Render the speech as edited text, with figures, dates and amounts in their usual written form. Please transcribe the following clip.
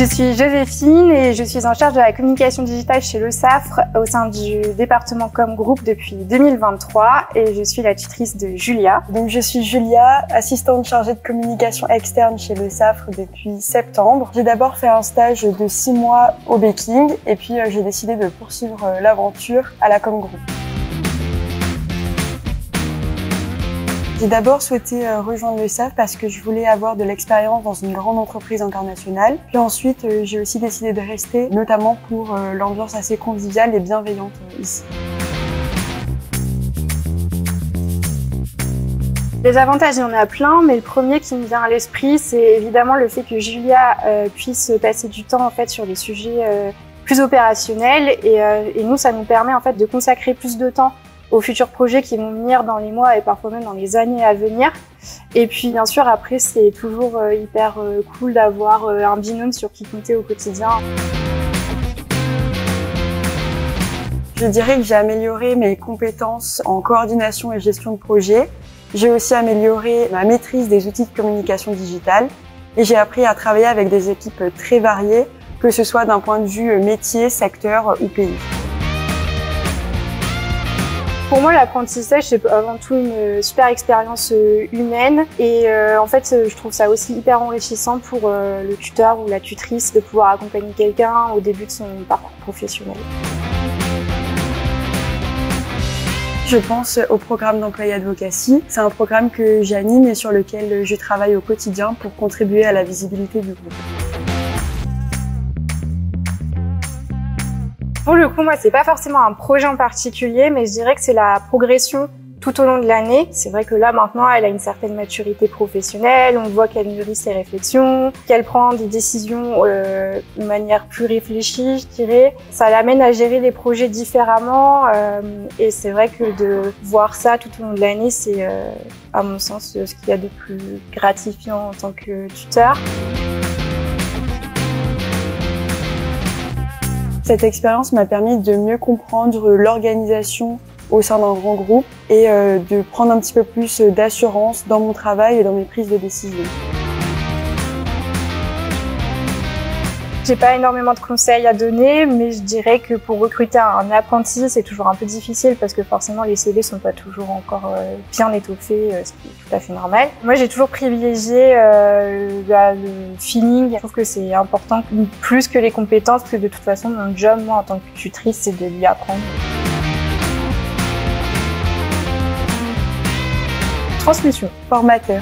Je suis Joséphine et je suis en charge de la communication digitale chez Le Safre au sein du département Com Group depuis 2023 et je suis la tutrice de Julia. Donc je suis Julia, assistante chargée de communication externe chez Le Safre depuis septembre. J'ai d'abord fait un stage de 6 mois au Baking et puis j'ai décidé de poursuivre l'aventure à la Com Group. J'ai d'abord souhaité rejoindre Le Safre parce que je voulais avoir de l'expérience dans une grande entreprise internationale. Puis ensuite, j'ai aussi décidé de rester, notamment pour l'ambiance assez conviviale et bienveillante ici. Les avantages, il y en a plein, mais le premier qui me vient à l'esprit, c'est évidemment le fait que Julia puisse passer du temps en fait sur des sujets plus opérationnels et nous, ça nous permet en fait de consacrer plus de temps aux futurs projets qui vont venir dans les mois et parfois même dans les années à venir. Et puis bien sûr après c'est toujours hyper cool d'avoir un binôme sur qui compter au quotidien. Je dirais que j'ai amélioré mes compétences en coordination et gestion de projet. J'ai aussi amélioré ma maîtrise des outils de communication digitale et j'ai appris à travailler avec des équipes très variées, que ce soit d'un point de vue métier, secteur ou pays. Pour moi, l'apprentissage, c'est avant tout une super expérience humaine et en fait, je trouve ça aussi hyper enrichissant pour le tuteur ou la tutrice de pouvoir accompagner quelqu'un au début de son parcours professionnel. Je pense au programme d'Employee Advocacy. C'est un programme que j'anime et sur lequel je travaille au quotidien pour contribuer à la visibilité du groupe. Pour le coup, moi, c'est pas forcément un projet en particulier, mais je dirais que c'est la progression tout au long de l'année. C'est vrai que là, maintenant, elle a une certaine maturité professionnelle. On voit qu'elle mûrit ses réflexions, qu'elle prend des décisions de manière plus réfléchie, je dirais. Ça l'amène à gérer les projets différemment. Et c'est vrai que de voir ça tout au long de l'année, c'est, à mon sens, ce qu'il y a de plus gratifiant en tant que tuteur. Cette expérience m'a permis de mieux comprendre l'organisation au sein d'un grand groupe et de prendre un petit peu plus d'assurance dans mon travail et dans mes prises de décision. J'ai pas énormément de conseils à donner, mais je dirais que pour recruter un apprenti, c'est toujours un peu difficile parce que forcément les CV sont pas toujours encore bien étoffés, ce qui est tout à fait normal. Moi, j'ai toujours privilégié le feeling. Je trouve que c'est important plus que les compétences, parce que de toute façon, mon job, moi, en tant que tutrice, c'est de lui apprendre. Transmission. Formateur.